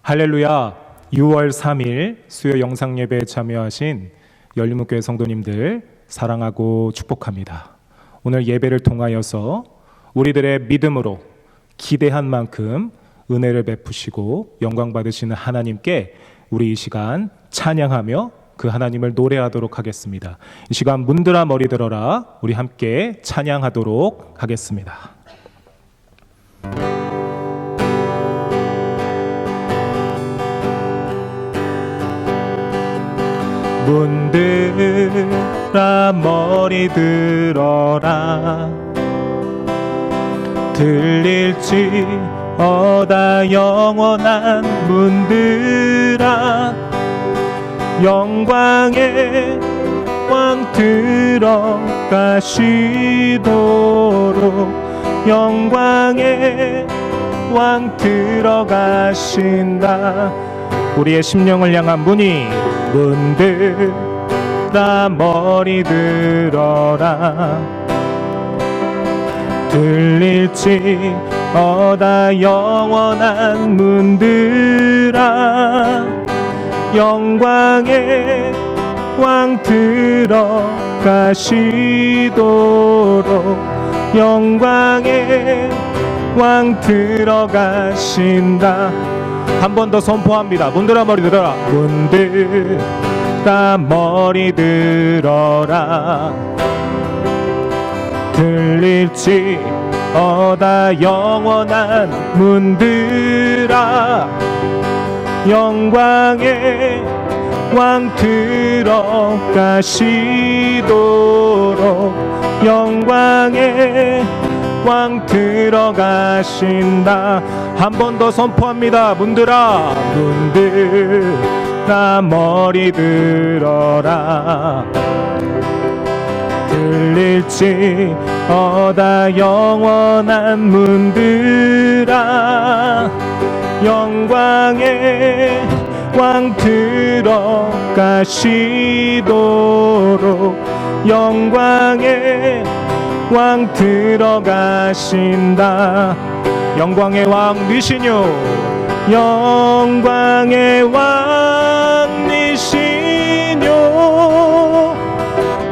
할렐루야. 6월 3일 수요 영상 예배에 참여하신 열린문교회 성도님들 사랑하고 축복합니다. 오늘 예배를 통하여서 우리들의 믿음으로 기대한 만큼 은혜를 베푸시고 영광 받으시는 하나님께 우리 이 시간 찬양하며 그 하나님을 노래하도록 하겠습니다. 이 시간 문들아 머리 들어라, 우리 함께 찬양하도록 하겠습니다. 문들아 머리 들어라, 들릴지 어다 영원한 문들아, 영광의 왕 들어가시도록, 영광의 왕 들어가신다. 우리의 심령을 향한 문이 문들아 머리 들어라, 들릴지 어다 영원한 문들아, 영광의 왕 들어가시도록, 영광의 왕 들어가신다. 한 번 더 선포합니다. 문들아 머리 들어라, 문들아 머리 들어라, 들릴지 어다 영원한 문들아, 영광의 왕 들어가시도록, 영광의 왕 들어가신다. 한 번 더 선포합니다. 문들아, 문들아 머리 들어라, 들릴지 어다 영원한 문들아, 영광의 왕 들어가시도록, 영광의 왕 들어가신다. 영광의 왕 니시뇨, 영광의 왕 니시뇨,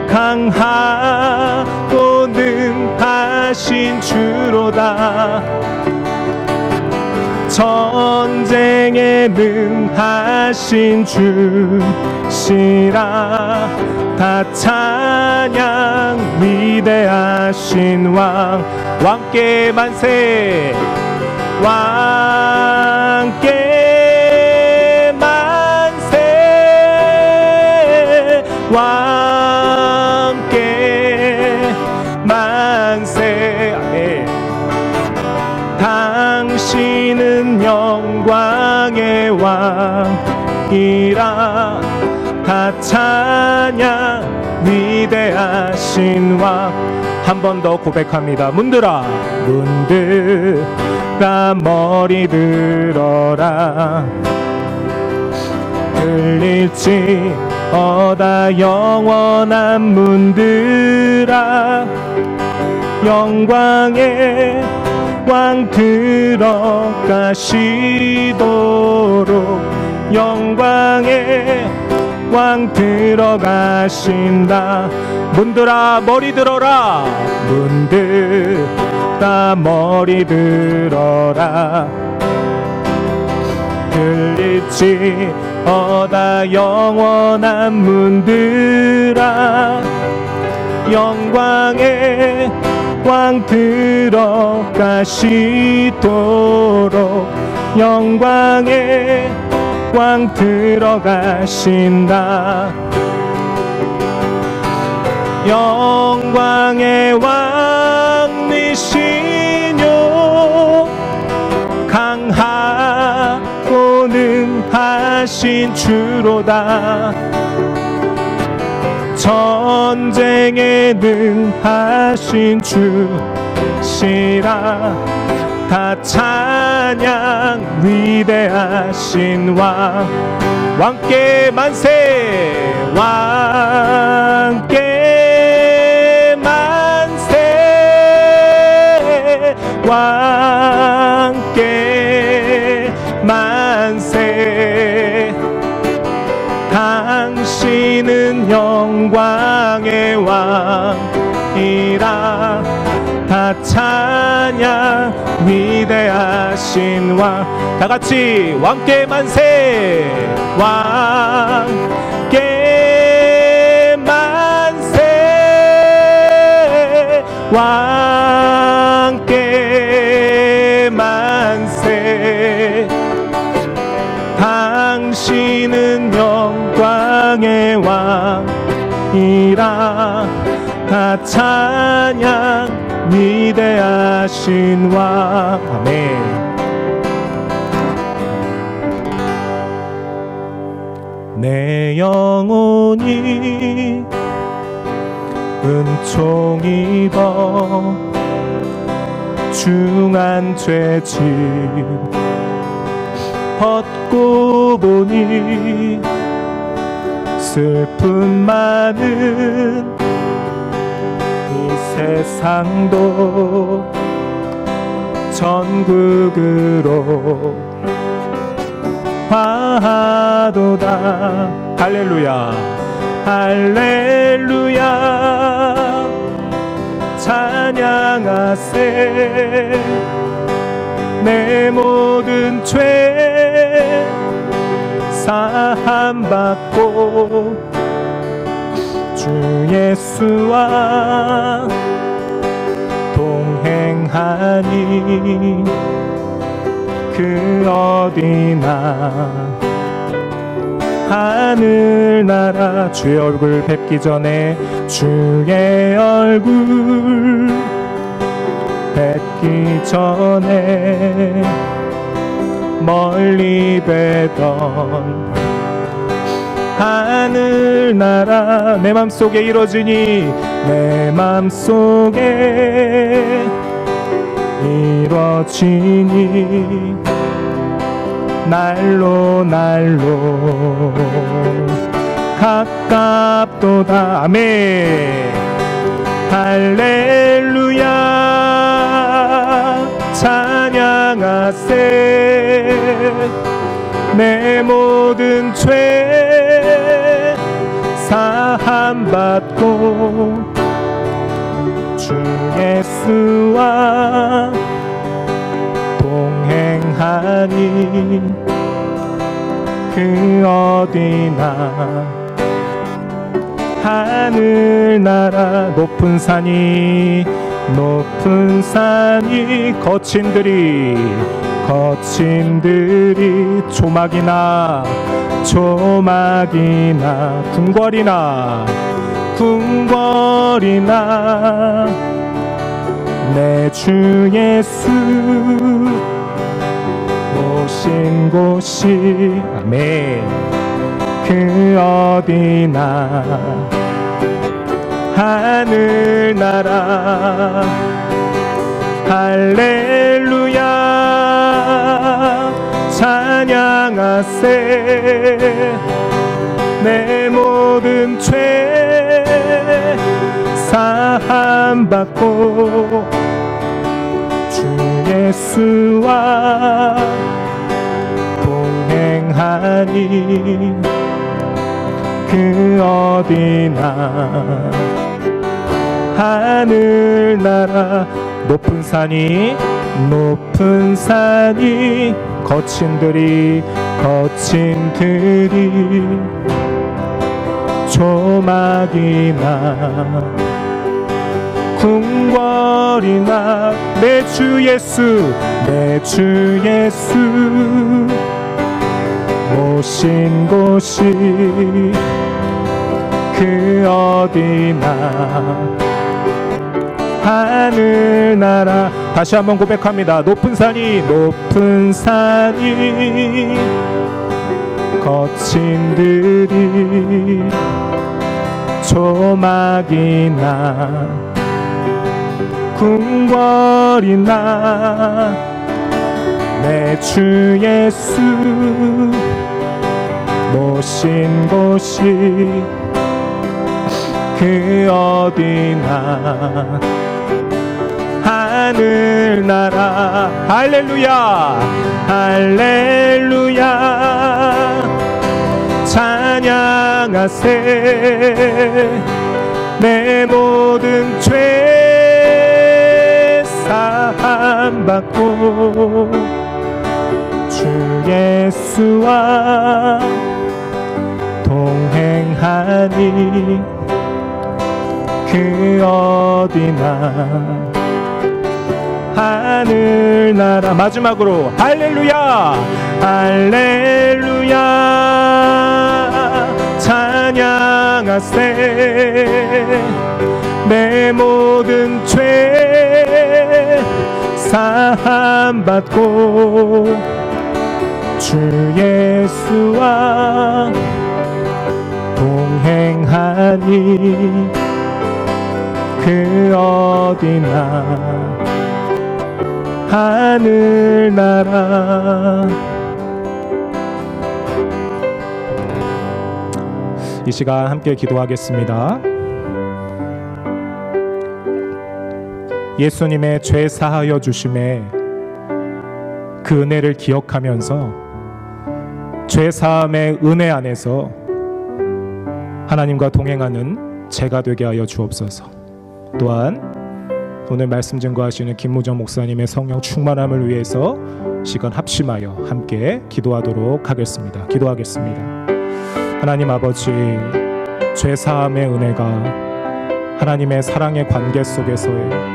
강하고 능하신 주로다, 전쟁에 능하신 주시라. 다 찬양 위대하신 왕, 왕께 만세, 왕께 만세, 왕께 만세. 아멘. 당신은 영광의 왕이라. 다 찬양 위대하신 왕. 한 번 더 고백합니다. 문들아, 문들아 머리 들어라, 들릴지 어다 영원한 문들아, 영광의 왕 들어가시도록, 영광의 왕 들어가신다. 문들아 머리 들어라, 문들아 머리 들어라, 들릴지 어다 영원한 문들아, 영광의 왕 들어가시도록, 영광의 왕 들어가신다. 영광의 왕 니시뇨, 강하고 능하신 주로다, 전쟁에 능하신 주시라. 다 찬양 위대하신 왕, 왕께 만세, 왕께 만세, 왕께 만세. 다 찬양 위대하신 왕. 다 같이 왕께 만세, 왕께 만세, 왕께 만세. 당신은 영광의 왕이라. 다 찬양 위대하신 왕. 아멘. 내 영혼이 은총 입어 중한 죄짐 벗고 보니 슬픔 많은 이 세상도 천국으로 화하도다. 할렐루야, 할렐루야. 찬양하세. 내 모든 죄 사함받고 주 예수와 동행하니 그 어디나 하늘나라. 주의 얼굴 뵙기 전에, 주의 얼굴 뵙기 전에 멀리 뵈던 하늘나라 내 맘속에 이루어지니, 내 맘속에 이루어지니 날로 날로 가깝도다. 아멘. 할렐루야. 찬양하세. 내 모든 죄 사함받고 주 예수와 동행하니 그 어디나 하늘나라. 높은 산이 거친들이 조막이나 궁궐이나 내 주 예수 오신 곳이. 아멘. 그 어디나 하늘나라. 할렐루야. 찬양하세. 내 모든 죄 사함받고 주 예수와 동행하니 그 어디나 하늘나라. 높은 산이 거친들이 조막이나 궁궐이나 내 주 예수 오신 곳이 그 어디나 하늘나라. 다시 한번 고백합니다. 높은 산이 거친들이 조막이나 궁궐이나 내 주 예수 모신 곳이 그 어디나 하늘나라. 할렐루야, 할렐루야. 찬양하세. 내 모든 죄 사함받고 주 예수와 동행하니 그 어디나 하늘나라. 마지막으로 할렐루야 할렐루야 찬양하세. 내 모든 죄 사함받고 주 예수와 동행하니 그 어디나 하늘나라. 이 시간 함께 기도하겠습니다. 예수님의 죄 사하여 주심에 그 은혜를 기억하면서 죄 사함의 은혜 안에서 하나님과 동행하는 제가 되게 하여 주옵소서. 또한 오늘 말씀 증거하시는 김무정 목사님의 성령 충만함을 위해서 시간 합심하여 함께 기도하도록 하겠습니다. 기도하겠습니다. 하나님 아버지, 죄 사함의 은혜가 하나님의 사랑의 관계 속에서의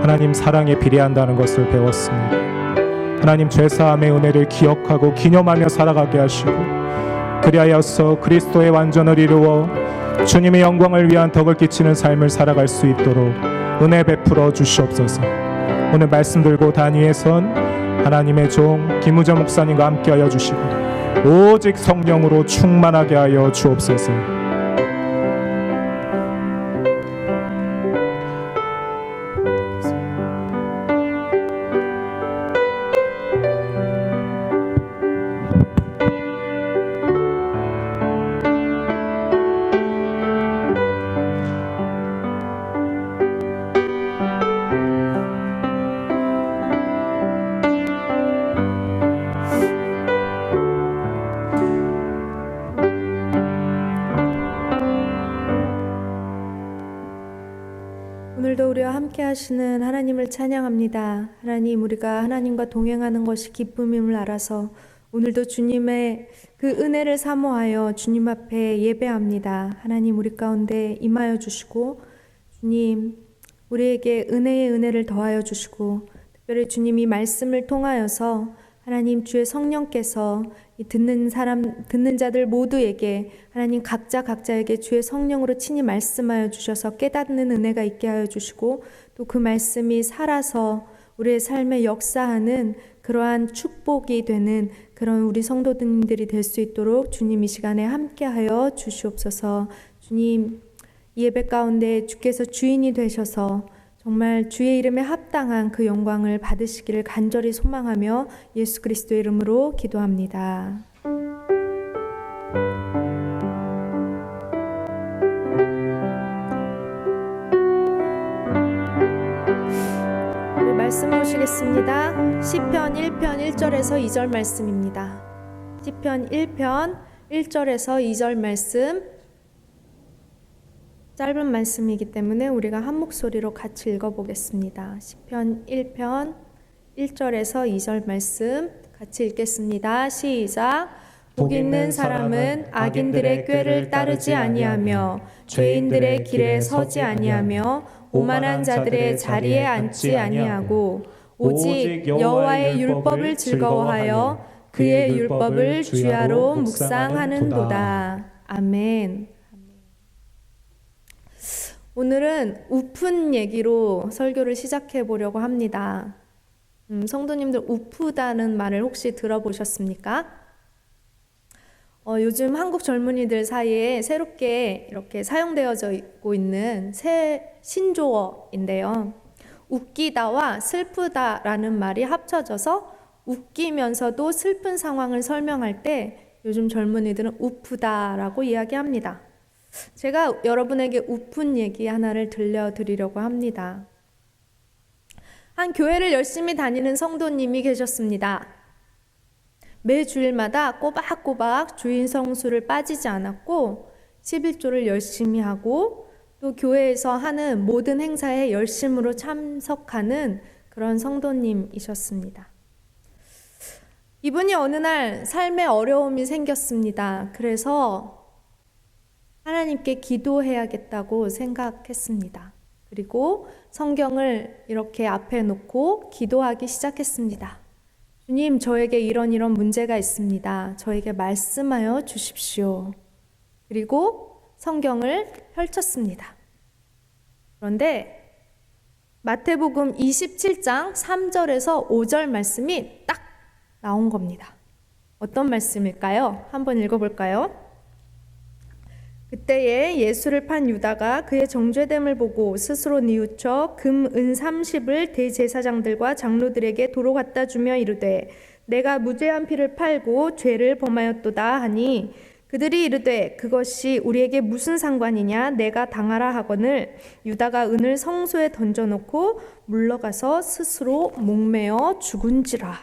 하나님 사랑에 비례한다는 것을 배웠습니다. 하나님 죄 사함의 은혜를 기억하고 기념하며 살아가게 하시고 그리하여서 그리스도의 완전을 이루어 주님의 영광을 위한 덕을 끼치는 삶을 살아갈 수 있도록 은혜 베풀어 주시옵소서. 오늘 말씀 들고 단위에 선 하나님의 종 김무정 목사님과 함께하여 주시고 오직 성령으로 충만하게 하여 주옵소서. 오늘도 우리와 함께 하시는 하나님을 찬양합니다. 하나님, 우리가 하나님과 동행하는 것이 기쁨임을 알아서 오늘도 주님의 그 은혜를 사모하여 주님 앞에 예배합니다. 하나님, 우리 가운데 임하여 주시고 주님, 우리에게 은혜의 은혜를 더하여 주시고 특별히 주님이 말씀을 통하여서 하나님 주의 성령께서 이 듣는 자들 모두에게 하나님 각자에게 주의 성령으로 친히 말씀하여 주셔서 깨닫는 은혜가 있게 하여 주시고 또 그 말씀이 살아서 우리의 삶에 역사하는 그러한 축복이 되는 그런 우리 성도들이 될 수 있도록 주님 이 시간에 함께하여 주시옵소서. 주님, 이 예배 가운데 주께서 주인이 되셔서 정말 주의 이름에 합당한 그 영광을 받으시기를 간절히 소망하며 예수 그리스도의 이름으로 기도합니다. 우리 말씀 보시겠습니다. 시편 1편 1절에서 2절 말씀입니다. 시편 1편 1절에서 2절 말씀, 짧은 말씀이기 때문에 우리가 한 목소리로 같이 읽어보겠습니다. 시편 1편 1절에서 2절 말씀 같이 읽겠습니다. 시작. 복 있는 사람은 악인들의 꾀를 따르지 아니하며 죄인들의 길에 서지 아니하며 오만한 자들의 자리에 앉지 아니하고 오직 여호와의 율법을 즐거워하여 그의 율법을 주야로 묵상하는도다. 아멘. 오늘은 우픈 얘기로 설교를 시작해 보려고 합니다. 성도님들, 우프다는 말을 혹시 들어보셨습니까? 요즘 한국 젊은이들 사이에 새롭게 이렇게 사용되어져 있는 새 신조어인데요. 웃기다와 슬프다라는 말이 합쳐져서 웃기면서도 슬픈 상황을 설명할 때 요즘 젊은이들은 우프다라고 이야기합니다. 제가 여러분에게 우픈 얘기 하나를 들려드리려고 합니다. 한 교회를 열심히 다니는 성도님이 계셨습니다. 매 주일마다 꼬박꼬박 주인 성수를 빠지지 않았고 11조를 열심히 하고 또 교회에서 하는 모든 행사에 열심으로 참석하는 그런 성도님이셨습니다. 이분이 어느 날 삶에 어려움이 생겼습니다. 그래서 하나님께 기도해야겠다고 생각했습니다. 그리고 성경을 이렇게 앞에 놓고 기도하기 시작했습니다. 주님, 저에게 이런 문제가 있습니다. 저에게 말씀하여 주십시오. 그리고 성경을 펼쳤습니다. 그런데 마태복음 27장 3절에서 5절 말씀이 딱 나온 겁니다. 어떤 말씀일까요? 한번 읽어볼까요? 그때에 예수를 판 유다가 그의 정죄됨을 보고 스스로 뉘우쳐 금, 은 30을 대제사장들과 장로들에게 도로 갖다 주며 이르되 내가 무죄한 피를 팔고 죄를 범하였도다 하니 그들이 이르되 그것이 우리에게 무슨 상관이냐 내가 당하라 하거늘 유다가 은을 성소에 던져놓고 물러가서 스스로 목매어 죽은지라.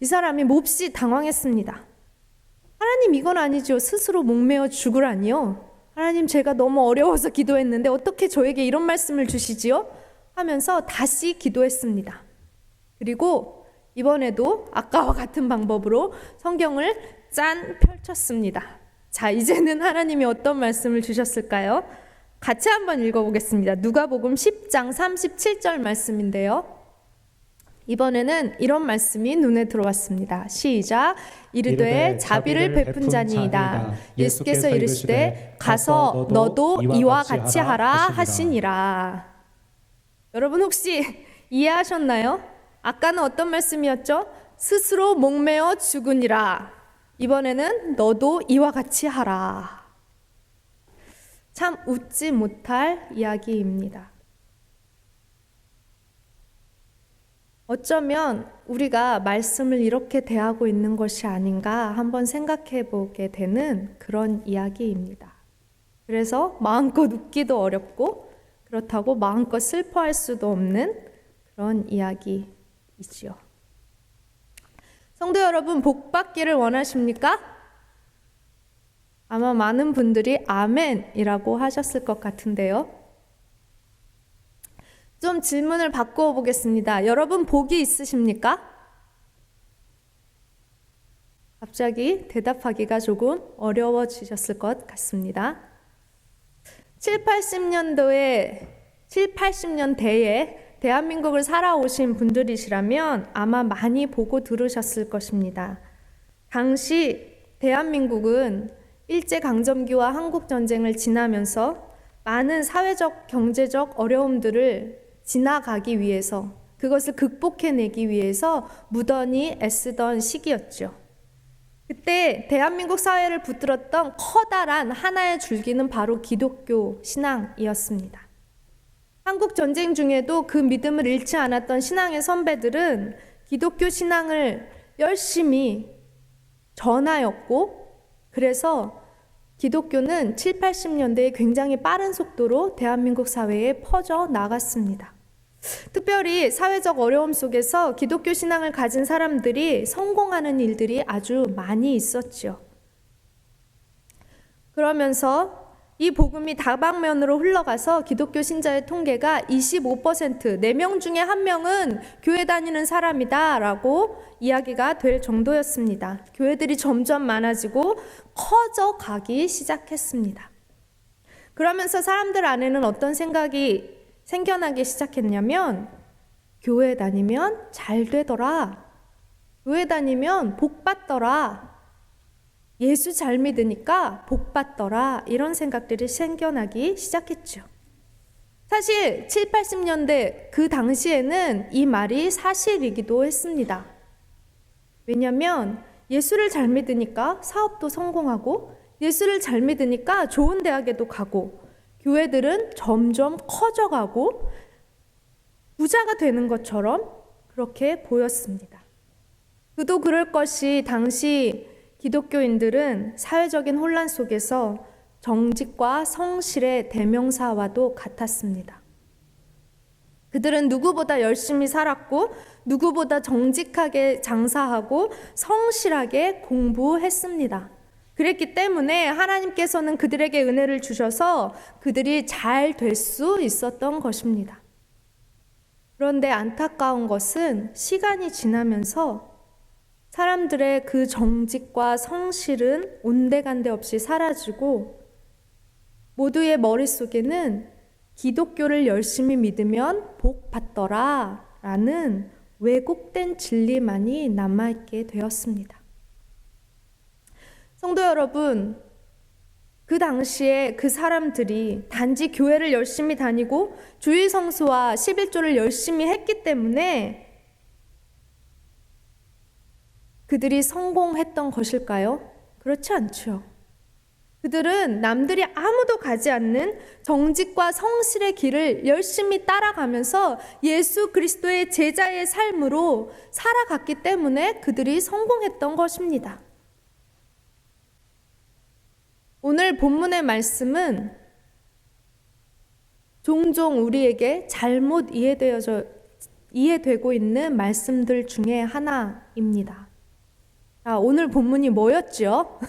이 사람이 몹시 당황했습니다. 하나님, 이건 아니죠. 스스로 목매어 죽으라니요. 하나님, 제가 너무 어려워서 기도했는데 어떻게 저에게 이런 말씀을 주시지요? 하면서 다시 기도했습니다. 그리고 이번에도 아까와 같은 방법으로 성경을 짠 펼쳤습니다. 자, 이제는 하나님이 어떤 말씀을 주셨을까요? 같이 한번 읽어보겠습니다. 누가복음 10장 37절 말씀인데요. 이번에는 이런 말씀이 눈에 들어왔습니다. 시작. 이르되 자비를 베푼 자니이다. 예수께서 이르시되 가서 너도 이와 같이 하라 하시니라. 여러분 혹시 이해하셨나요? 아까는 어떤 말씀이었죠? 스스로 목매어 죽으니라. 이번에는 너도 이와 같이 하라. 참 웃지 못할 이야기입니다. 어쩌면 우리가 말씀을 이렇게 대하고 있는 것이 아닌가 한번 생각해 보게 되는 그런 이야기입니다. 그래서 마음껏 웃기도 어렵고 그렇다고 마음껏 슬퍼할 수도 없는 그런 이야기이지요. 성도 여러분, 복 받기를 원하십니까? 아마 많은 분들이 아멘이라고 하셨을 것 같은데요. 좀 질문을 바꾸어 보겠습니다. 여러분, 복이 있으십니까? 갑자기 대답하기가 조금 어려워지셨을 것 같습니다. 80년대에 대한민국을 살아오신 분들이시라면 아마 많이 보고 들으셨을 것입니다. 당시 대한민국은 일제강점기와 한국전쟁을 지나면서 많은 사회적, 경제적 어려움들을 지나가기 위해서, 그것을 극복해내기 위해서 무던히 애쓰던 시기였죠. 그때 대한민국 사회를 붙들었던 커다란 하나의 줄기는 바로 기독교 신앙이었습니다. 한국 전쟁 중에도 그 믿음을 잃지 않았던 신앙의 선배들은 기독교 신앙을 열심히 전하였고, 그래서 기독교는 7, 80년대에 굉장히 빠른 속도로 대한민국 사회에 퍼져 나갔습니다. 특별히 사회적 어려움 속에서 기독교 신앙을 가진 사람들이 성공하는 일들이 아주 많이 있었죠. 그러면서 이 복음이 다방면으로 흘러가서 기독교 신자의 통계가 25%, 4명 중에 1명은 교회 다니는 사람이다 라고 이야기가 될 정도였습니다. 교회들이 점점 많아지고 커져가기 시작했습니다. 그러면서 사람들 안에는 어떤 생각이 생겨나기 시작했냐면, 교회 다니면 잘 되더라, 교회 다니면 복 받더라, 예수 잘 믿으니까 복 받더라, 이런 생각들이 생겨나기 시작했죠. 사실 7, 80년대 그 당시에는 이 말이 사실이기도 했습니다. 왜냐하면 예수를 잘 믿으니까 사업도 성공하고, 예수를 잘 믿으니까 좋은 대학에도 가고, 교회들은 점점 커져가고 부자가 되는 것처럼 그렇게 보였습니다. 그도 그럴 것이 당시 기독교인들은 사회적인 혼란 속에서 정직과 성실의 대명사와도 같았습니다. 그들은 누구보다 열심히 살았고, 누구보다 정직하게 장사하고 성실하게 공부했습니다. 그랬기 때문에 하나님께서는 그들에게 은혜를 주셔서 그들이 잘 될 수 있었던 것입니다. 그런데 안타까운 것은 시간이 지나면서 사람들의 그 정직과 성실은 온데간데 없이 사라지고 모두의 머릿속에는 기독교를 열심히 믿으면 복 받더라 라는 왜곡된 진리만이 남아있게 되었습니다. 성도 여러분, 그 당시에 그 사람들이 단지 교회를 열심히 다니고 주일 성수와 11조를 열심히 했기 때문에 그들이 성공했던 것일까요? 그렇지 않죠. 그들은 남들이 아무도 가지 않는 정직과 성실의 길을 열심히 따라가면서 예수 그리스도의 제자의 삶으로 살아갔기 때문에 그들이 성공했던 것입니다. 오늘 본문의 말씀은 종종 우리에게 잘못 이해되고 있는 말씀들 중에 하나입니다. 오늘 본문이 뭐였죠?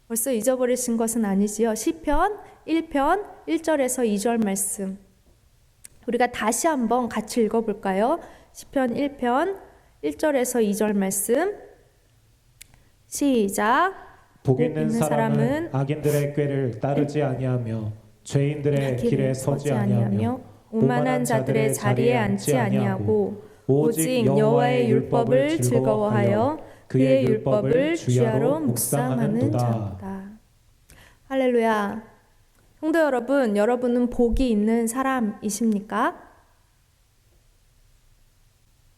벌써 잊어버리신 것은 아니지요? 시편 1편 1절에서 2절 말씀. 우리가 다시 한번 같이 읽어볼까요? 시편 1편 1절에서 2절 말씀. 시작. 복 있는 사람은 악인들의 꾀를 따르지 아니하며 죄인들의 길에 서지 아니하며 오만한 자들의 자리에 앉지 아니하고 오직 여호와의 율법을 즐거워하여 그의 율법을 주야로 묵상하는 자로다. 할렐루야. 성도 여러분, 여러분은 복이 있는 사람이십니까?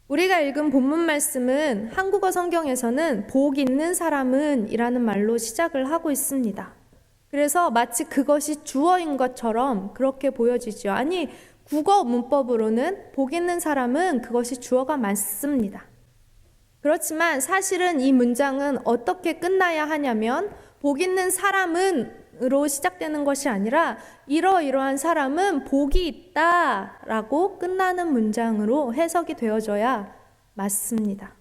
우리가 읽은 본문 말씀은 한국어 성경에서는 복 있는 사람은 이라는 말로 시작을 하고 있습니다. 그래서 마치 그것이 주어인 것처럼 그렇게 보여지죠. 아니, 국어 문법으로는 복 있는 사람은 그것이 주어가 맞습니다. 그렇지만 사실은 이 문장은 어떻게 끝나야 하냐면 복 있는 사람은으로 시작되는 것이 아니라 이러이러한 사람은 복이 있다라고 끝나는 문장으로 해석이 되어져야 맞습니다.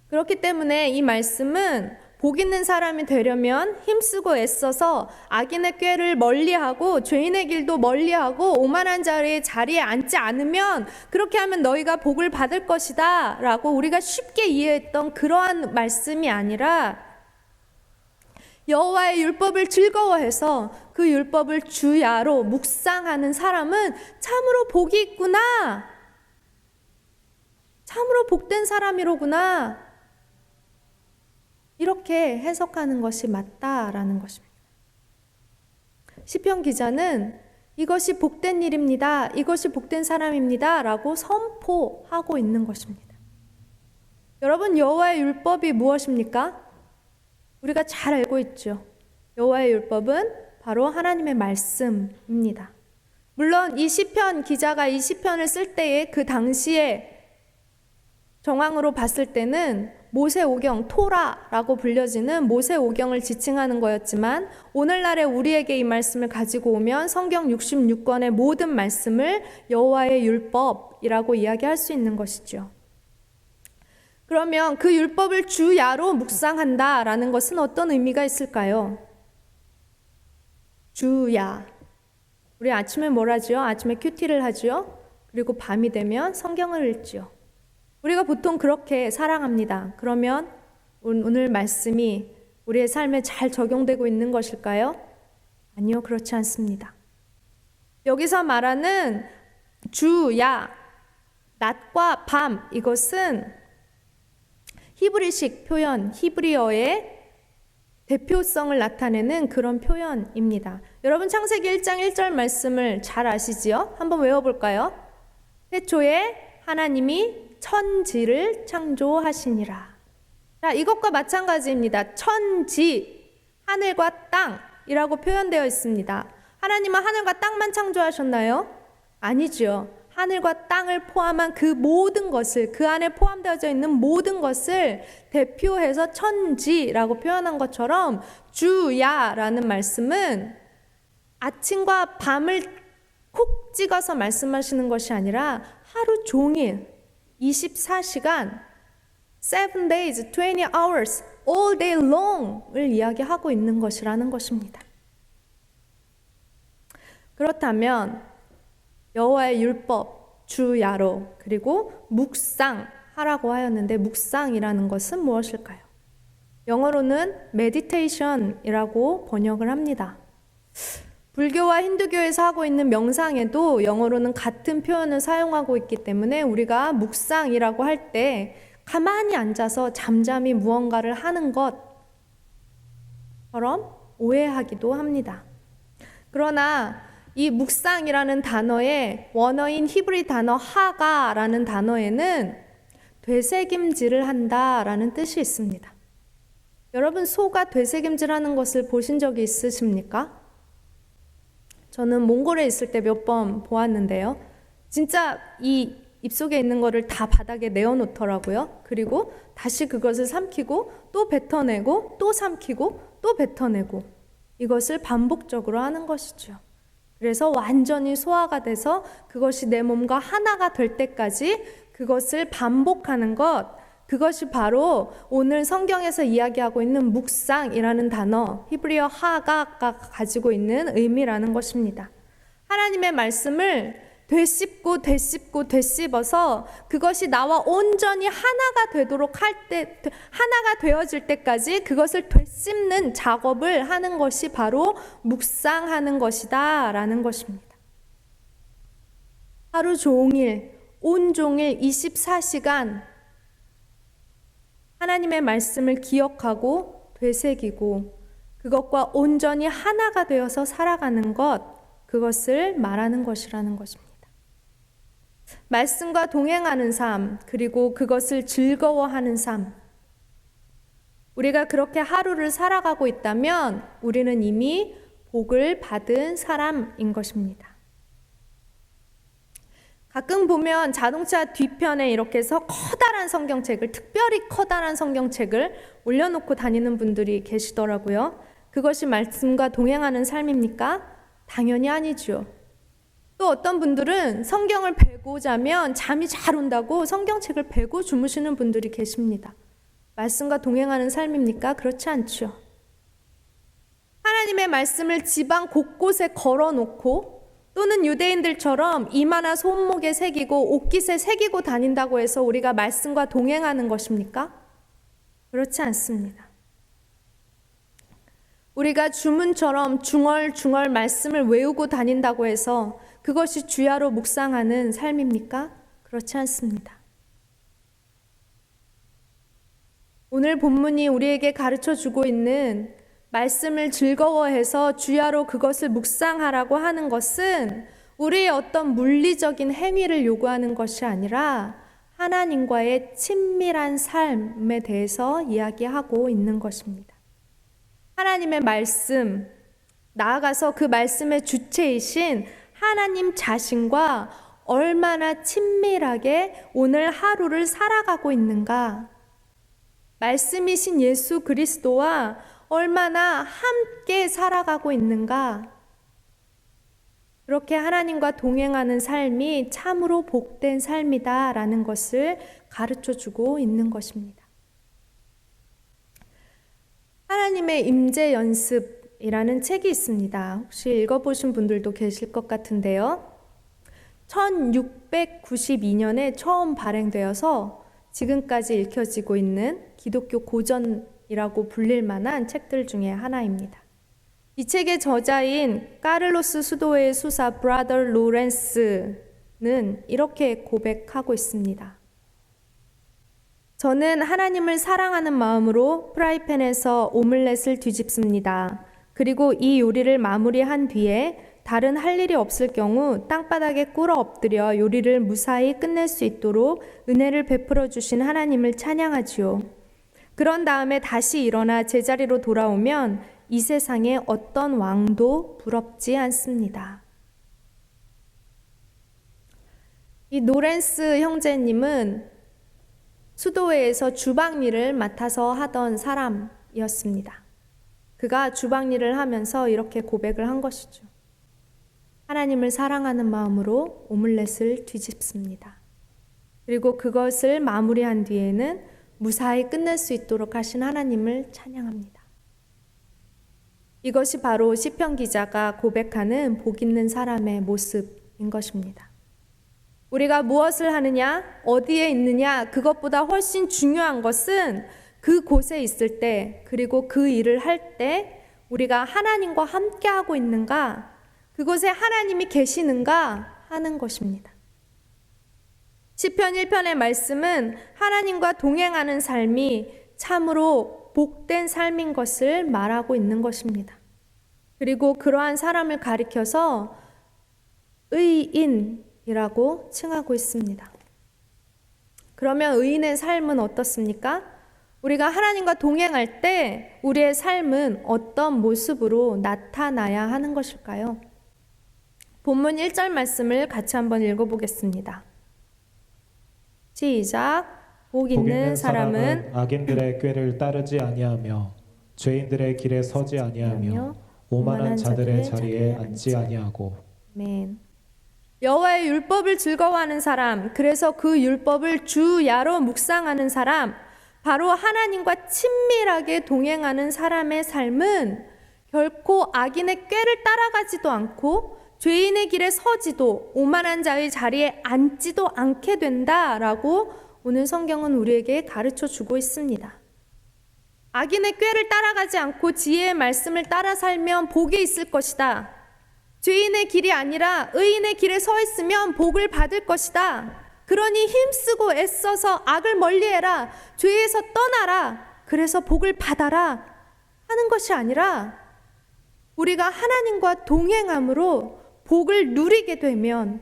그렇기 때문에 이 말씀은 복 있는 사람이 되려면 힘쓰고 애써서 악인의 꾀를 멀리하고 죄인의 길도 멀리하고 오만한 자리에 앉지 않으면 그렇게 하면 너희가 복을 받을 것이다 라고 우리가 쉽게 이해했던 그러한 말씀이 아니라 여호와의 율법을 즐거워해서 그 율법을 주야로 묵상하는 사람은 참으로 복이 있구나, 참으로 복된 사람이로구나, 이렇게 해석하는 것이 맞다라는 것입니다. 시편 기자는 이것이 복된 일입니다, 이것이 복된 사람입니다 라고 선포하고 있는 것입니다. 여러분, 여호와의 율법이 무엇입니까? 우리가 잘 알고 있죠. 여호와의 율법은 바로 하나님의 말씀입니다. 물론 이 시편 기자가 이 시편을 쓸 때에 그 당시에 정황으로 봤을 때는 모세오경, 토라라고 불려지는 모세오경을 지칭하는 거였지만 오늘날의 우리에게 이 말씀을 가지고 오면 성경 66권의 모든 말씀을 여호와의 율법이라고 이야기할 수 있는 것이죠. 그러면 그 율법을 주야로 묵상한다라는 것은 어떤 의미가 있을까요? 주야. 우리 아침에 뭘 하죠? 아침에 큐티를 하죠. 그리고 밤이 되면 성경을 읽죠. 우리가 보통 그렇게 살아갑니다. 그러면 오늘 말씀이 우리의 삶에 잘 적용되고 있는 것일까요? 아니요, 그렇지 않습니다. 여기서 말하는 주야, 낮과 밤, 이것은 히브리식 표현, 히브리어의 대표성을 나타내는 그런 표현입니다. 여러분, 창세기 1장 1절 말씀을 잘 아시지요? 한번 외워볼까요? 태초에 하나님이 천지를 창조하시니라. 자, 이것과 마찬가지입니다. 천지, 하늘과 땅이라고 표현되어 있습니다. 하나님은 하늘과 땅만 창조하셨나요? 아니죠. 하늘과 땅을 포함한 그 모든 것을, 그 안에 포함되어져 있는 모든 것을 대표해서 천지라고 표현한 것처럼 주야라는 말씀은 아침과 밤을 콕 찍어서 말씀하시는 것이 아니라 하루 종일 24시간 7 days, 20 hours, all day long을 이야기하고 있는 것이라는 것입니다. 그렇다면 여호와의 율법, 주야로, 그리고 묵상하라고 하였는데 묵상이라는 것은 무엇일까요? 영어로는 meditation이라고 번역을 합니다. 불교와 힌두교에서 하고 있는 명상에도 영어로는 같은 표현을 사용하고 있기 때문에 우리가 묵상이라고 할 때 가만히 앉아서 잠잠히 무언가를 하는 것처럼 오해하기도 합니다. 그러나 이 묵상이라는 단어의 원어인 히브리 단어 하가라는 단어에는 되새김질을 한다라는 뜻이 있습니다. 여러분, 소가 되새김질하는 것을 보신 적이 있으십니까? 저는 몽골에 있을 때 몇 번 보았는데요. 진짜 이 입속에 있는 거를 다 바닥에 내어놓더라고요. 그리고 다시 그것을 삼키고 또 뱉어내고 또 삼키고 또 뱉어내고 이것을 반복적으로 하는 것이죠. 그래서 완전히 소화가 돼서 그것이 내 몸과 하나가 될 때까지 그것을 반복하는 것, 그것이 바로 오늘 성경에서 이야기하고 있는 묵상이라는 단어, 히브리어 하가가 가지고 있는 의미라는 것입니다. 하나님의 말씀을 되씹어서 그것이 나와 온전히 하나가 되도록 하나가 되어질 때까지 그것을 되씹는 작업을 하는 것이 바로 묵상하는 것이다 라는 것입니다. 하루 종일, 온종일 24시간 하나님의 말씀을 기억하고 되새기고 그것과 온전히 하나가 되어서 살아가는 것, 그것을 말하는 것이라는 것입니다. 말씀과 동행하는 삶, 그리고 그것을 즐거워하는 삶. 우리가 그렇게 하루를 살아가고 있다면 우리는 이미 복을 받은 사람인 것입니다. 가끔 보면 자동차 뒤편에 이렇게 해서 커다란 성경책을, 특별히 커다란 성경책을 올려놓고 다니는 분들이 계시더라고요. 그것이 말씀과 동행하는 삶입니까? 당연히 아니죠. 또 어떤 분들은 성경을 베고 자면 잠이 잘 온다고 성경책을 베고 주무시는 분들이 계십니다. 말씀과 동행하는 삶입니까? 그렇지 않죠. 하나님의 말씀을 집안 곳곳에 걸어놓고 또는 유대인들처럼 이마나 손목에 새기고 옷깃에 새기고 다닌다고 해서 우리가 말씀과 동행하는 것입니까? 그렇지 않습니다. 우리가 주문처럼 중얼중얼 말씀을 외우고 다닌다고 해서 그것이 주야로 묵상하는 삶입니까? 그렇지 않습니다. 오늘 본문이 우리에게 가르쳐 주고 있는 말씀을 즐거워해서 주야로 그것을 묵상하라고 하는 것은 우리의 어떤 물리적인 행위를 요구하는 것이 아니라 하나님과의 친밀한 삶에 대해서 이야기하고 있는 것입니다. 하나님의 말씀, 나아가서 그 말씀의 주체이신 하나님 자신과 얼마나 친밀하게 오늘 하루를 살아가고 있는가? 말씀이신 예수 그리스도와 얼마나 함께 살아가고 있는가? 그렇게 하나님과 동행하는 삶이 참으로 복된 삶이다라는 것을 가르쳐 주고 있는 것입니다. 하나님의 임재 연습이라는 책이 있습니다. 혹시 읽어보신 분들도 계실 것 같은데요. 1692년에 처음 발행되어서 지금까지 읽혀지고 있는 기독교 고전이라고 불릴 만한 책들 중에 하나입니다. 이 책의 저자인 까를로스 수도의 수사 브라더 로렌스는 이렇게 고백하고 있습니다. 저는 하나님을 사랑하는 마음으로 프라이팬에서 오믈렛을 뒤집습니다. 그리고 이 요리를 마무리한 뒤에 다른 할 일이 없을 경우 땅바닥에 꿇어 엎드려 요리를 무사히 끝낼 수 있도록 은혜를 베풀어 주신 하나님을 찬양하지요. 그런 다음에 다시 일어나 제자리로 돌아오면 이 세상에 어떤 왕도 부럽지 않습니다. 이 노렌스 형제님은 수도회에서 주방 일을 맡아서 하던 사람이었습니다. 그가 주방 일을 하면서 이렇게 고백을 한 것이죠. 하나님을 사랑하는 마음으로 오믈렛을 뒤집습니다. 그리고 그것을 마무리한 뒤에는 무사히 끝낼 수 있도록 하신 하나님을 찬양합니다. 이것이 바로 시편 기자가 고백하는 복 있는 사람의 모습, 것입니다. 우리가 무엇을 하느냐, 어디에 있느냐, 그것보다 훨씬 중요한 것은 그곳에 있을 때, 그리고 그 일을 할 때 우리가 하나님과 함께하고 있는가, 그곳에 하나님이 계시는가 하는 것입니다. 시편 1편의 말씀은 하나님과 동행하는 삶이 참으로 복된 삶인 것을 말하고 있는 것입니다. 그리고 그러한 사람을 가리켜서 의인이라고 칭하고 있습니다. 그러면 의인의 삶은 어떻습니까? 우리가 하나님과 동행할 때 우리의 삶은 어떤 모습으로 나타나야 하는 것일까요? 본문 1절 말씀을 같이 한번 읽어보겠습니다. 시작. 복 있는 사람은 악인들의 꾀를 따르지 아니하며 죄인들의 길에 서지 아니하며 오만한 자들의 자리에 앉지 아니하고. 아멘. 여호와의 율법을 즐거워하는 사람, 그래서 그 율법을 주야로 묵상하는 사람, 바로 하나님과 친밀하게 동행하는 사람의 삶은 결코 악인의 꾀를 따라가지도 않고 죄인의 길에 서지도 오만한 자의 자리에 앉지도 않게 된다라고 오늘 성경은 우리에게 가르쳐 주고 있습니다. 악인의 꾀를 따라가지 않고 지혜의 말씀을 따라 살면 복이 있을 것이다. 죄인의 길이 아니라 의인의 길에 서 있으면 복을 받을 것이다. 그러니 힘쓰고 애써서 악을 멀리해라. 죄에서 떠나라. 그래서 복을 받아라 하는 것이 아니라 우리가 하나님과 동행함으로 복을 누리게 되면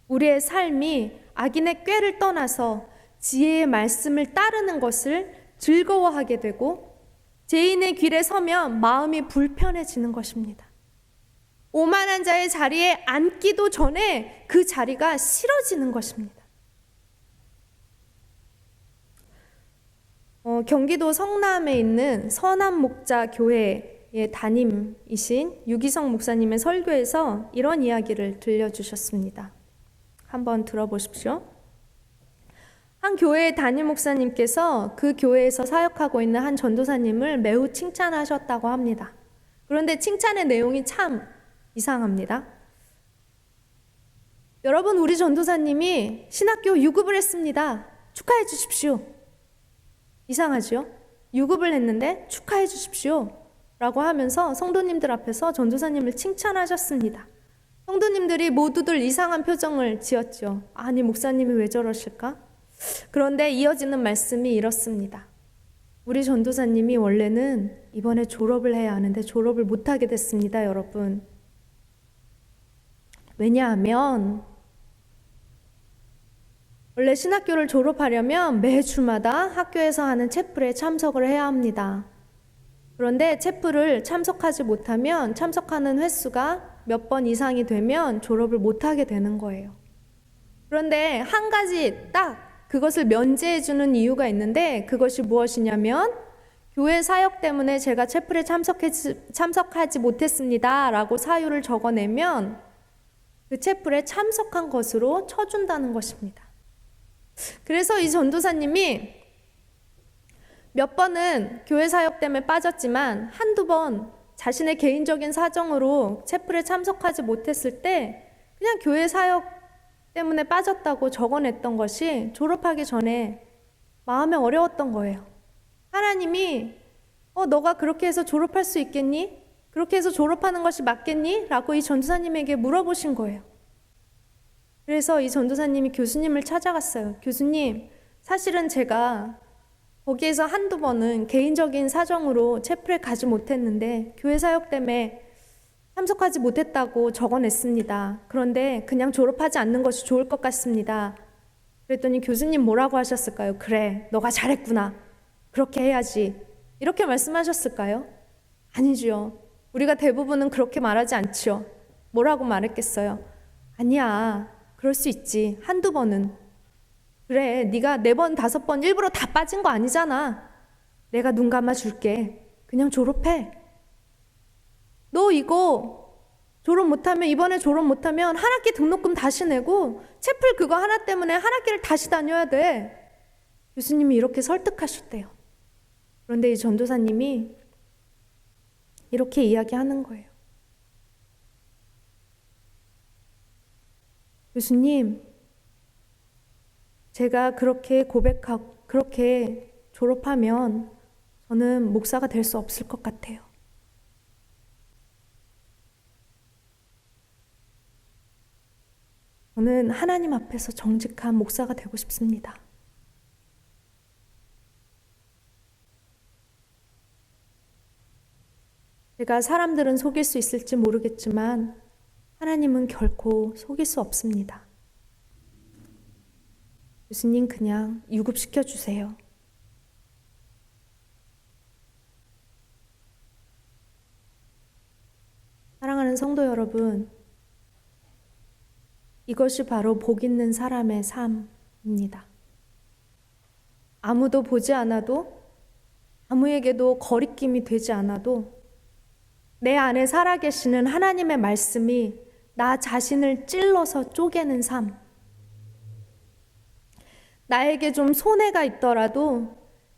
우리의 삶이 악인의 꾀를 떠나서 지혜의 말씀을 따르는 것을 즐거워하게 되고 죄인의 길에 서면 마음이 불편해지는 것입니다. 오만한 자의 자리에 앉기도 전에 그 자리가 싫어지는 것입니다. 경기도 성남에 있는 선암목자교회의 담임이신 유기성 목사님의 설교에서 이런 이야기를 들려주셨습니다. 한번 들어보십시오. 한 교회의 담임 목사님께서 그 교회에서 사역하고 있는 한 전도사님을 매우 칭찬하셨다고 합니다. 그런데 칭찬의 내용이 참 이상합니다. 여러분, 우리 전도사님이 신학교 유급을 했습니다. 축하해 주십시오. 이상하죠? 유급을 했는데 축하해 주십시오 라고 하면서 성도님들 앞에서 전도사님을 칭찬하셨습니다. 성도님들이 모두들 이상한 표정을 지었죠. 아니, 목사님이 왜 저러실까? 그런데 이어지는 말씀이 이렇습니다. 우리 전도사님이 원래는 이번에 졸업을 해야 하는데 졸업을 못하게 됐습니다, 여러분. 왜냐하면 원래 신학교를 졸업하려면 매주마다 학교에서 하는 채플에 참석을 해야 합니다. 그런데 채플을 참석하지 못하면 참석하는 횟수가 몇 번 이상이 되면 졸업을 못하게 되는 거예요. 그런데 한 가지 딱 그것을 면제해주는 이유가 있는데 그것이 무엇이냐면 교회 사역 때문에 제가 채플에 참석하지 못했습니다 라고 사유를 적어내면 그 채플에 참석한 것으로 쳐준다는 것입니다. 그래서 이 전도사님이 몇 번은 교회 사역 때문에 빠졌지만 한두 번 자신의 개인적인 사정으로 채플에 참석하지 못했을 때 그냥 교회 사역 때문에 빠졌다고 적어냈던 것이 졸업하기 전에 마음에 어려웠던 거예요. 하나님이 너가 그렇게 해서 졸업할 수 있겠니? 그렇게 해서 졸업하는 것이 맞겠니? 라고 이 전도사님에게 물어보신 거예요. 그래서 이 전도사님이 교수님을 찾아갔어요. 교수님, 사실은 제가 거기에서 한두 번은 개인적인 사정으로 채플에 가지 못했는데 교회 사역 때문에 참석하지 못했다고 적어냈습니다. 그런데 그냥 졸업하지 않는 것이 좋을 것 같습니다. 그랬더니 교수님 뭐라고 하셨을까요? 그래, 너가 잘했구나. 그렇게 해야지. 이렇게 말씀하셨을까요? 아니죠. 우리가 대부분은 그렇게 말하지 않죠. 뭐라고 말했겠어요? 아니야, 그럴 수 있지. 한두 번은. 그래, 네가 4번, 5번 일부러 다 빠진 거 아니잖아. 내가 눈 감아줄게. 그냥 졸업해. 너 이거 졸업 못하면, 이번에 졸업 못하면 한 학기 등록금 다시 내고 채플 그거 하나 때문에 한 학기를 다시 다녀야 돼. 교수님이 이렇게 설득하셨대요. 그런데 이 전도사님이 이렇게 이야기하는 거예요. 교수님, 제가 그렇게 졸업하면 저는 목사가 될 수 없을 것 같아요. 저는 하나님 앞에서 정직한 목사가 되고 싶습니다. 제가 사람들은 속일 수 있을지 모르겠지만 하나님은 결코 속일 수 없습니다. 교수님, 그냥 유급시켜 주세요. 사랑하는 성도 여러분, 이것이 바로 복 있는 사람의 삶입니다. 아무도 보지 않아도, 아무에게도 거리낌이 되지 않아도 내 안에 살아계시는 하나님의 말씀이 나 자신을 찔러서 쪼개는 삶. 나에게 좀 손해가 있더라도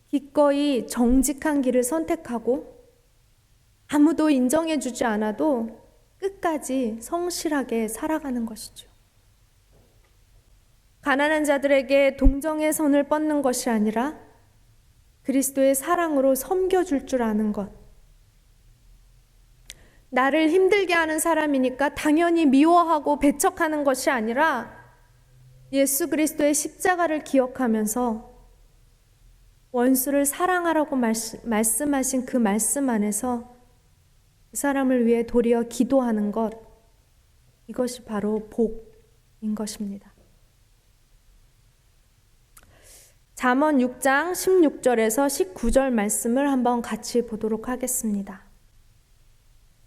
기꺼이 정직한 길을 선택하고 아무도 인정해주지 않아도 끝까지 성실하게 살아가는 것이죠. 가난한 자들에게 동정의 손을 뻗는 것이 아니라 그리스도의 사랑으로 섬겨줄 줄 아는 것. 나를 힘들게 하는 사람이니까 당연히 미워하고 배척하는 것이 아니라 예수 그리스도의 십자가를 기억하면서 원수를 사랑하라고 말씀하신 그 말씀 안에서 그 사람을 위해 도리어 기도하는 것, 이것이 바로 복인 것입니다. 잠언 6장 16절에서 19절 말씀을 한번 같이 보도록 하겠습니다.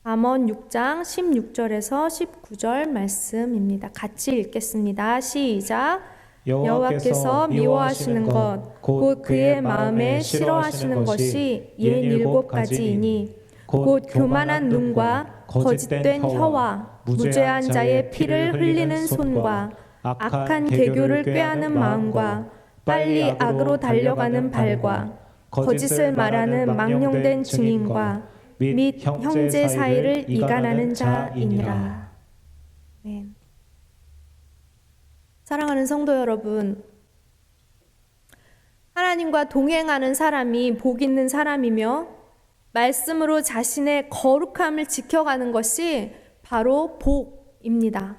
잠언 6장 16절에서 19절 말씀입니다. 같이 읽겠습니다. 시작. 여호와께서 미워하시는 것 곧 그의 마음에 싫어하시는 것이 67가지이니 곧 교만한 눈과 거짓된 혀와 무죄한 자의 피를 흘리는 손과 악한 계교를 꾀하는 마음과 빨리 악으로 달려가는 발과 거짓을 말하는 망령된 증인과 및 형제 사이를 이간하는 자이니라. 네. 사랑하는 성도 여러분, 하나님과 동행하는 사람이 복 있는 사람이며 말씀으로 자신의 거룩함을 지켜가는 것이 바로 복입니다.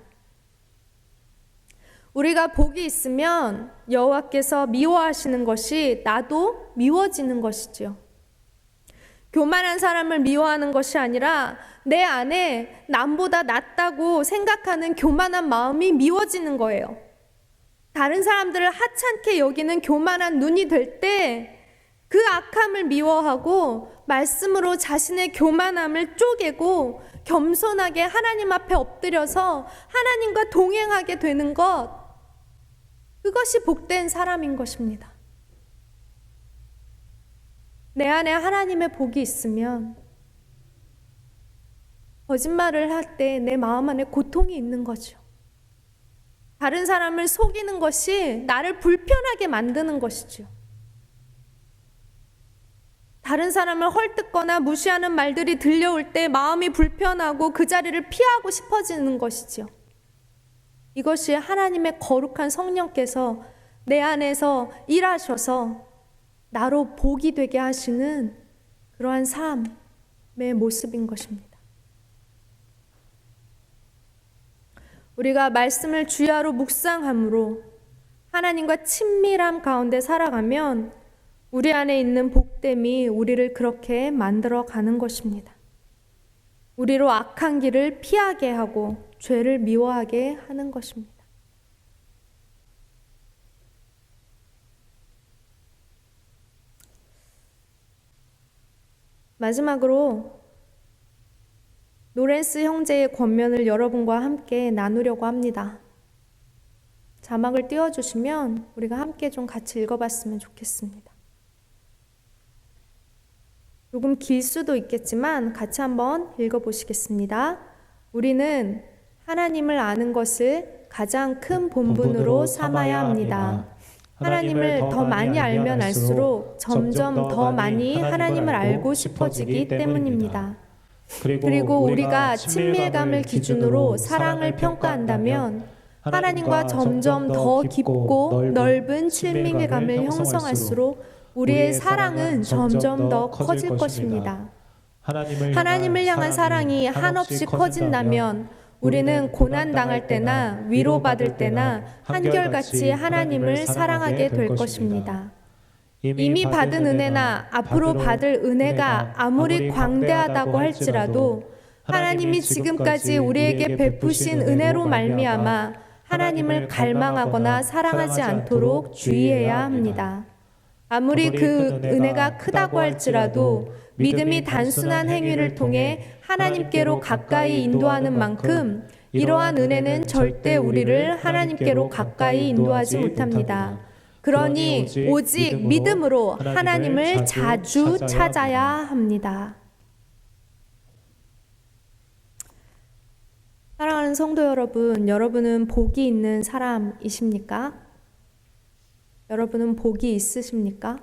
우리가 복이 있으면 여호와께서 미워하시는 것이 나도 미워지는 것이지요. 교만한 사람을 미워하는 것이 아니라 내 안에 남보다 낫다고 생각하는 교만한 마음이 미워지는 거예요. 다른 사람들을 하찮게 여기는 교만한 눈이 될 때 그 악함을 미워하고 말씀으로 자신의 교만함을 쪼개고 겸손하게 하나님 앞에 엎드려서 하나님과 동행하게 되는 것, 그것이 복된 사람인 것입니다. 내 안에 하나님의 복이 있으면 거짓말을 할 때 내 마음 안에 고통이 있는 거죠. 다른 사람을 속이는 것이 나를 불편하게 만드는 것이죠. 다른 사람을 헐뜯거나 무시하는 말들이 들려올 때 마음이 불편하고 그 자리를 피하고 싶어지는 것이죠. 이것이 하나님의 거룩한 성령께서 내 안에서 일하셔서 나로 복이 되게 하시는 그러한 삶의 모습인 것입니다. 우리가 말씀을 주야로 묵상함으로 하나님과 친밀함 가운데 살아가면 우리 안에 있는 복됨이 우리를 그렇게 만들어 가는 것입니다. 우리로 악한 길을 피하게 하고 죄를 미워하게 하는 것입니다. 마지막으로 노렌스 형제의 권면을 여러분과 함께 나누려고 합니다. 자막을 띄워주시면 우리가 함께 좀 같이 읽어봤으면 좋겠습니다. 조금 길 수도 있겠지만 같이 한번 읽어보시겠습니다. 우리는 하나님을 아는 것을 가장 큰 본분으로 삼아야 합니다. 하나님을 더 많이 알면 알수록 점점 더 많이 하나님을 알고 싶어지기 때문입니다. 그리고 우리가 친밀감을 기준으로 사랑을 평가한다면 하나님과 점점 더 깊고 넓은 친밀감을 형성할수록 우리의 사랑은 점점 더 커질 것입니다. 하나님을 향한 사랑이 한없이 커진다면 우리는 고난당할 때나 위로받을 때나 한결같이 하나님을 사랑하게 될 것입니다. 이미 받은 은혜나 앞으로 받을 은혜가 아무리 광대하다고 할지라도 하나님이 지금까지 우리에게 베푸신 은혜로 말미암아 하나님을 갈망하거나 사랑하지 않도록 주의해야 합니다. 아무리 그 은혜가 크다고 할지라도 믿음이 단순한 행위를 통해 하나님께로 가까이 인도하는 만큼 이러한 은혜는 절대 우리를 하나님께로 가까이 인도하지 못합니다. 그러니 오직 믿음으로 하나님을 자주 찾아야 합니다. 사랑하는 성도 여러분, 여러분은 복이 있는 사람이십니까? 여러분은 복이 있으십니까?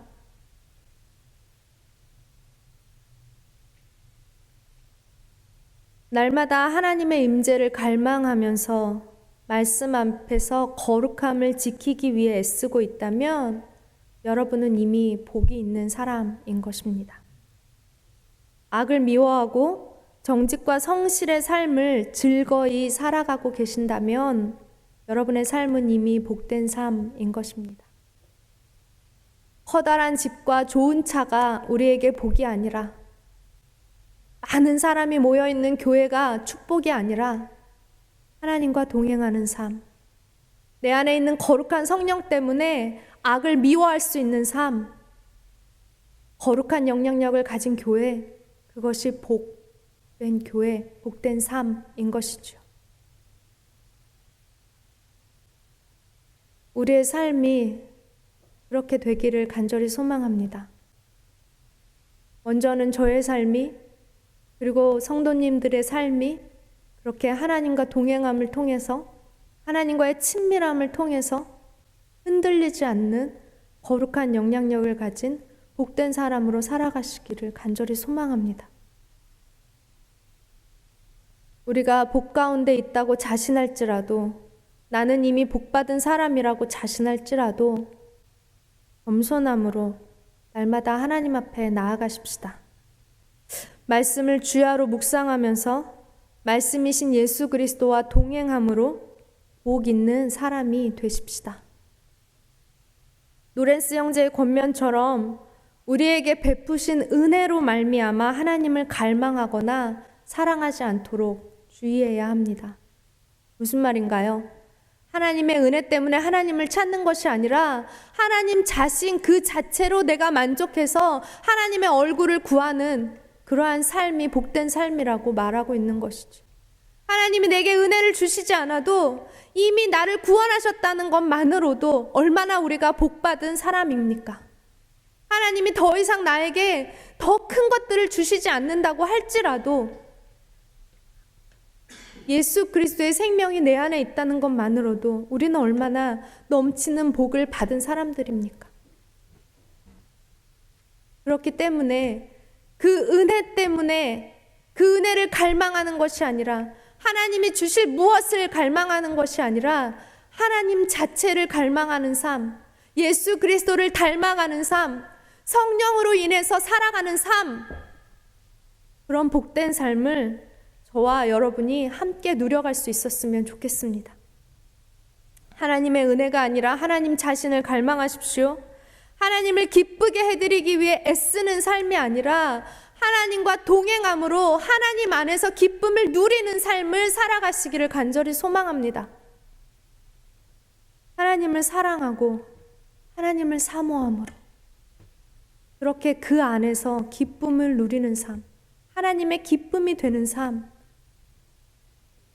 날마다 하나님의 임재를 갈망하면서 말씀 앞에서 거룩함을 지키기 위해 애쓰고 있다면 여러분은 이미 복이 있는 사람인 것입니다. 악을 미워하고 정직과 성실의 삶을 즐거이 살아가고 계신다면 여러분의 삶은 이미 복된 삶인 것입니다. 커다란 집과 좋은 차가 우리에게 복이 아니라, 많은 사람이 모여있는 교회가 축복이 아니라 하나님과 동행하는 삶, 내 안에 있는 거룩한 성령 때문에 악을 미워할 수 있는 삶, 거룩한 영향력을 가진 교회, 그것이 복된 교회, 복된 삶인 것이죠. 우리의 삶이 그렇게 되기를 간절히 소망합니다. 먼저는 저의 삶이, 그리고 성도님들의 삶이 그렇게 하나님과 동행함을 통해서, 하나님과의 친밀함을 통해서 흔들리지 않는 거룩한 영향력을 가진 복된 사람으로 살아가시기를 간절히 소망합니다. 우리가 복 가운데 있다고 자신할지라도, 나는 이미 복받은 사람이라고 자신할지라도 겸손함으로 날마다 하나님 앞에 나아가십시다. 말씀을 주야로 묵상하면서 말씀이신 예수 그리스도와 동행함으로 복 있는 사람이 되십시다. 노렌스 형제의 권면처럼 우리에게 베푸신 은혜로 말미암아 하나님을 갈망하거나 사랑하지 않도록 주의해야 합니다. 무슨 말인가요? 하나님의 은혜 때문에 하나님을 찾는 것이 아니라 하나님 자신 그 자체로 내가 만족해서 하나님의 얼굴을 구하는 그러한 삶이 복된 삶이라고 말하고 있는 것이죠. 하나님이 내게 은혜를 주시지 않아도 이미 나를 구원하셨다는 것만으로도 얼마나 우리가 복받은 사람입니까? 하나님이 더 이상 나에게 더 큰 것들을 주시지 않는다고 할지라도 예수 그리스도의 생명이 내 안에 있다는 것만으로도 우리는 얼마나 넘치는 복을 받은 사람들입니까? 그렇기 때문에 그 은혜 때문에 그 은혜를 갈망하는 것이 아니라, 하나님이 주실 무엇을 갈망하는 것이 아니라 하나님 자체를 갈망하는 삶, 예수 그리스도를 닮아가는 삶, 성령으로 인해서 살아가는 삶, 그런 복된 삶을 저와 여러분이 함께 누려갈 수 있었으면 좋겠습니다. 하나님의 은혜가 아니라 하나님 자신을 갈망하십시오. 하나님을 기쁘게 해드리기 위해 애쓰는 삶이 아니라 하나님과 동행함으로 하나님 안에서 기쁨을 누리는 삶을 살아가시기를 간절히 소망합니다. 하나님을 사랑하고 하나님을 사모함으로 그렇게 그 안에서 기쁨을 누리는 삶, 하나님의 기쁨이 되는 삶,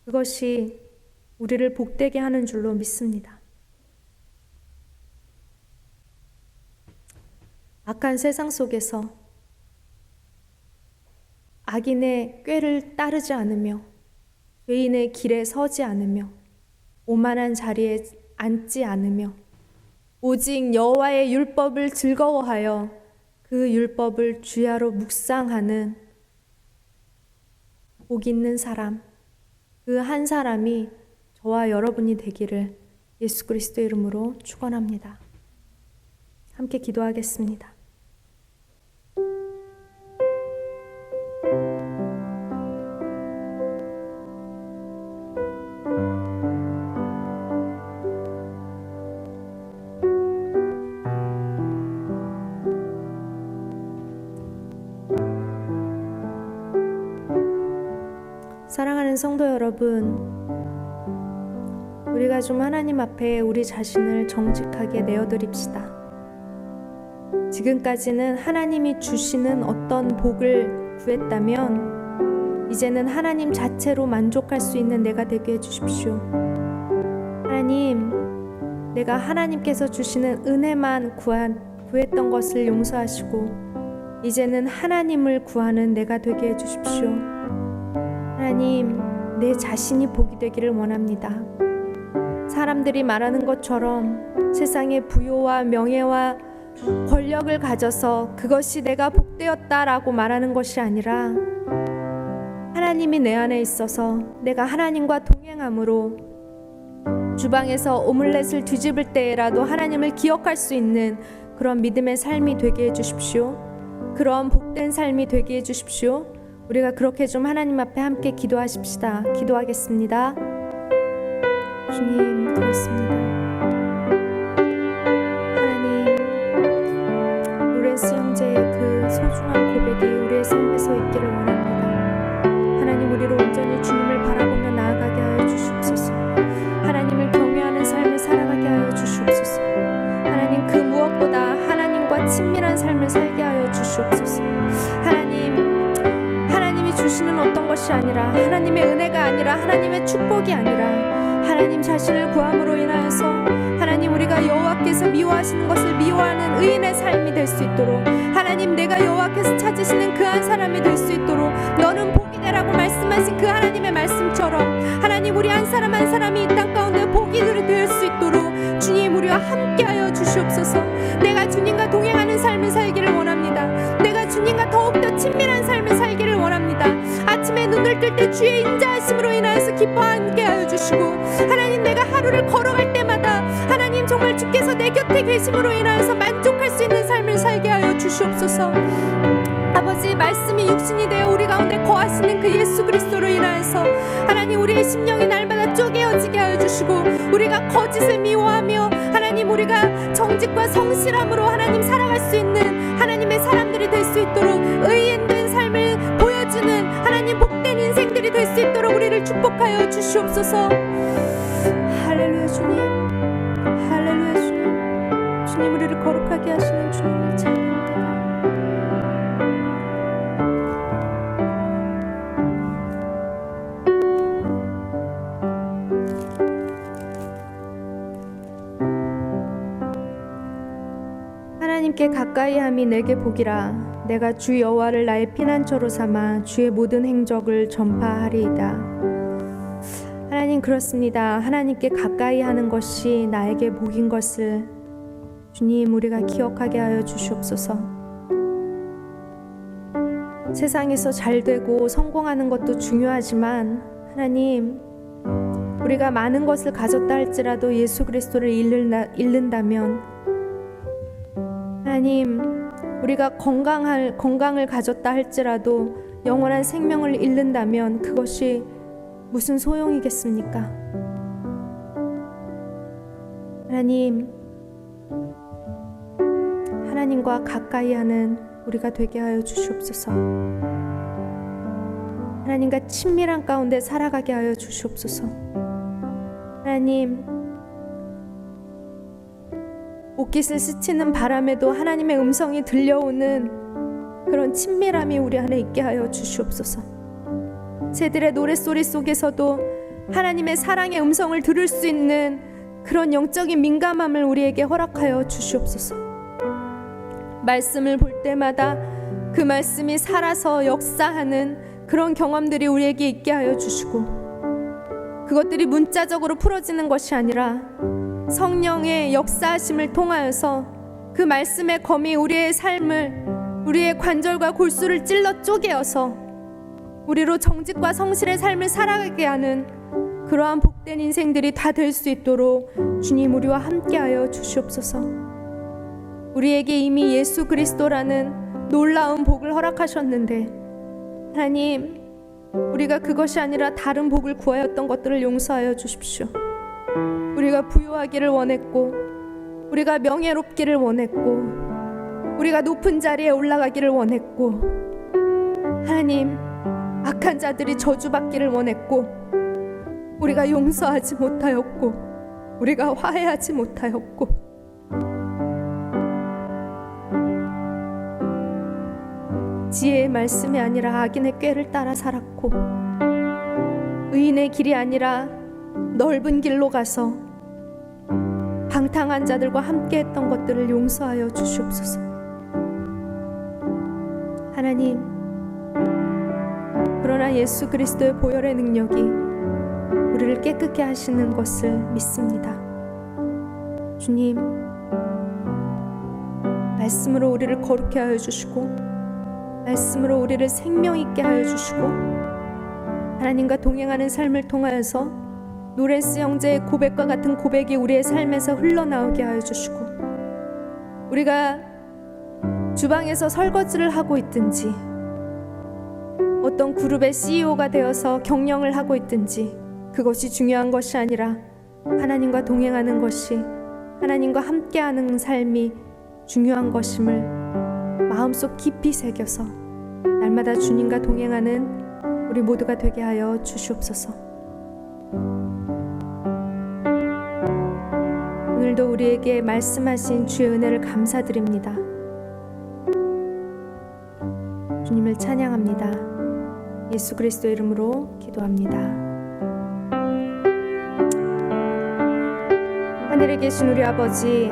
그것이 우리를 복되게 하는 줄로 믿습니다. 악한 세상 속에서 악인의 꾀를 따르지 않으며 죄인의 길에 서지 않으며 오만한 자리에 앉지 않으며 오직 여호와의 율법을 즐거워하여 그 율법을 주야로 묵상하는 복 있는 사람, 그 한 사람이 저와 여러분이 되기를 예수 그리스도 이름으로 축원합니다. 함께 기도하겠습니다. 사랑하는 성도 여러분, 우리가 좀 하나님 앞에 우리 자신을 정직하게 내어드립시다. 지금까지는 하나님이 주시는 어떤 복을 구했다면 이제는 하나님 자체로 만족할 수 있는 내가 되게 해주십시오. 하나님, 내가 하나님께서 주시는 은혜만 구했던 것을 용서하시고 이제는 하나님을 구하는 내가 되게 해주십시오. 하나님, 내 자신이 복이 되기를 원합니다. 사람들이 말하는 것처럼 세상의 부요와 명예와 권력을 가져서 그것이 내가 복되었다라고 말하는 것이 아니라 하나님이 내 안에 있어서 내가 하나님과 동행함으로 주방에서 오믈렛을 뒤집을 때라도 하나님을 기억할 수 있는 그런 믿음의 삶이 되게 해주십시오. 그런 복된 삶이 되게 해주십시오. 우리가 그렇게 좀 하나님 앞에 함께 기도하십시다. 기도하겠습니다. 주님, 그렇습니다. 하나님, 로렌스 형제의 그 소중한 고백이 우리의 삶에서 있기를 원합니다. 하나님, 우리로 온전히 주님을 바라보며 나아가게 하여 주시옵소서. 하나님을 경외하는 삶을 살아가게 하여 주시옵소서. 하나님, 그 무엇보다 하나님과 친밀한 삶을 살게 하여 주시옵소서. 하나님이 주시는 어떤 것이 아니라, 하나님의 은혜가 아니라, 하나님의 축복이 아니라 하나님 자신을 구함으로 인하여서 하나님, 우리가 여호와께서 미워하시는 것을 미워하는 의인의 삶이 될 수 있도록, 하나님, 내가 여호와께서 찾으시는 그 한 사람이 될 수 있도록, 너는 복이 되라고 말씀하신 그 하나님의 말씀처럼 하나님, 우리 한 사람 한 사람이 이 땅 가운데 복이 될 수 있도록 주님, 우리와 함께하여 주시옵소서. 내가 주님과 동행하는 삶을 살기를 원합니다. 내가 주님과 더욱더 친밀한 삶을 살기를 원합니다. 아침에 눈을 뜰 때 주의 인자하심으로 인하여서 기뻐하게 하여 주시고, 하나님, 내가 하루를 걸어갈 때마다 하나님, 정말 주께서 내 곁에 계심으로 인하여서 만족할 수 있는 삶을 살게 하여 주시옵소서. 아버지, 말씀이 육신이 되어 우리 가운데 거하시는 그 예수 그리스도로 인하여서 하나님, 우리의 심령이 날마다 쪼개어지게 하여 주시고, 우리가 거짓을 미워하며 하나님, 우리가 정직과 성실함으로 하나님 살아갈 수 있는 하나님의 사람들이 될 수 있도록, 의인된 삶을 보여주는 하나님 복된 인생들이 될 수 있도록 우리를 축복하여 주시옵소서. 할렐루야 주님, 할렐루야 주님. 주님, 우리를 거룩하게 하시는 주님을 찬양합니다. 하나님께 가까이함이 내게 복이라. 내가 주 여호와를 나의 피난처로 삼아 주의 모든 행적을 전파하리이다. 하나님, 그렇습니다. 하나님께 가까이하는 것이 나에게 복인 것을 주님, 우리가 기억하게 하여 주시옵소서. 세상에서 잘 되고 성공하는 것도 중요하지만 하나님, 우리가 많은 것을 가졌다 할지라도 예수 그리스도를 잃는다면, 하나님, 우리가 건강을 가졌다 할지라도 영원한 생명을 잃는다면 그것이 무슨 소용이겠습니까? 하나님, 하나님과 가까이 하는 우리가 되게 하여 주시옵소서. 하나님과 친밀한 가운데 살아가게 하여 주시옵소서. 하나님, 옷깃을 스치는 바람에도 하나님의 음성이 들려오는 그런 친밀함이 우리 안에 있게 하여 주시옵소서. 새들의 노랫소리 속에서도 하나님의 사랑의 음성을 들을 수 있는 그런 영적인 민감함을 우리에게 허락하여 주시옵소서. 말씀을 볼 때마다 그 말씀이 살아서 역사하는 그런 경험들이 우리에게 있게 하여 주시고, 그것들이 문자적으로 풀어지는 것이 아니라 성령의 역사하심을 통하여서 그 말씀의 검이 우리의 삶을, 우리의 관절과 골수를 찔러 쪼개어서 우리로 정직과 성실의 삶을 살아가게 하는 그러한 복된 인생들이 다 될 수 있도록 주님 우리와 함께하여 주시옵소서. 우리에게 이미 예수 그리스도라는 놀라운 복을 허락하셨는데 하나님, 우리가 그것이 아니라 다른 복을 구하였던 것들을 용서하여 주십시오. 우리가 부유하기를 원했고, 우리가 명예롭기를 원했고, 우리가 높은 자리에 올라가기를 원했고, 하나님, 악한 자들이 저주받기를 원했고, 우리가 용서하지 못하였고, 우리가 화해하지 못하였고, 지혜의 말씀이 아니라 악인의 꾀를 따라 살았고, 의인의 길이 아니라 넓은 길로 가서 방탕한 자들과 함께 했던 것들을 용서하여 주시옵소서. 하나님, 그러나 예수 그리스도의 보혈의 능력이 우리를 깨끗게 하시는 것을 믿습니다. 주님, 말씀으로 우리를 거룩해 하여 주시고, 말씀으로 우리를 생명 있게 하여 주시고, 하나님과 동행하는 삶을 통하여서 노레스 형제의 고백과 같은 고백이 우리의 삶에서 흘러나오게 하여 주시고, 우리가 주방에서 설거지를 하고 있든지, 어떤 그룹의 CEO가 되어서 경영을 하고 있든지, 그것이 중요한 것이 아니라 하나님과 동행하는 것이, 하나님과 함께하는 삶이 중요한 것임을 마음속 깊이 새겨서 날마다 주님과 동행하는 우리 모두가 되게 하여 주시옵소서. 오늘도 우리에게 말씀하신 주의 은혜를 감사드립니다. 주님을 찬양합니다. 예수 그리스도의 이름으로 기도합니다. 하늘에 계신 우리 아버지,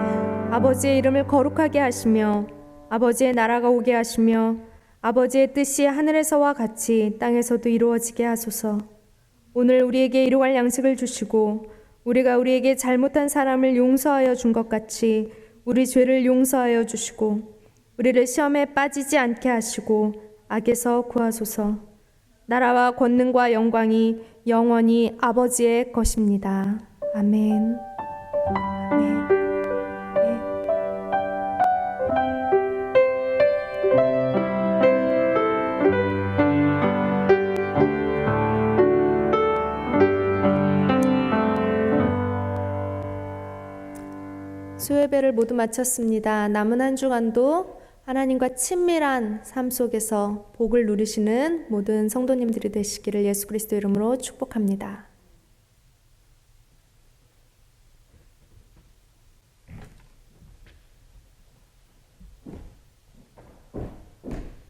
아버지의 이름을 거룩하게 하시며 아버지의 나라가 오게 하시며 아버지의 뜻이 하늘에서와 같이 땅에서도 이루어지게 하소서. 오늘 우리에게 일용할 양식을 주시고 우리가 우리에게 잘못한 사람을 용서하여 준 것 같이 우리 죄를 용서하여 주시고 우리를 시험에 빠지지 않게 하시고 악에서 구하소서. 나라와 권능과 영광이 영원히 아버지의 것입니다. 아멘. 아멘. 수요예배를 모두 마쳤습니다. 남은 한 주간도 하나님과 친밀한 삶 속에서 복을 누리시는 모든 성도님들이 되시기를 예수 그리스도 이름으로 축복합니다.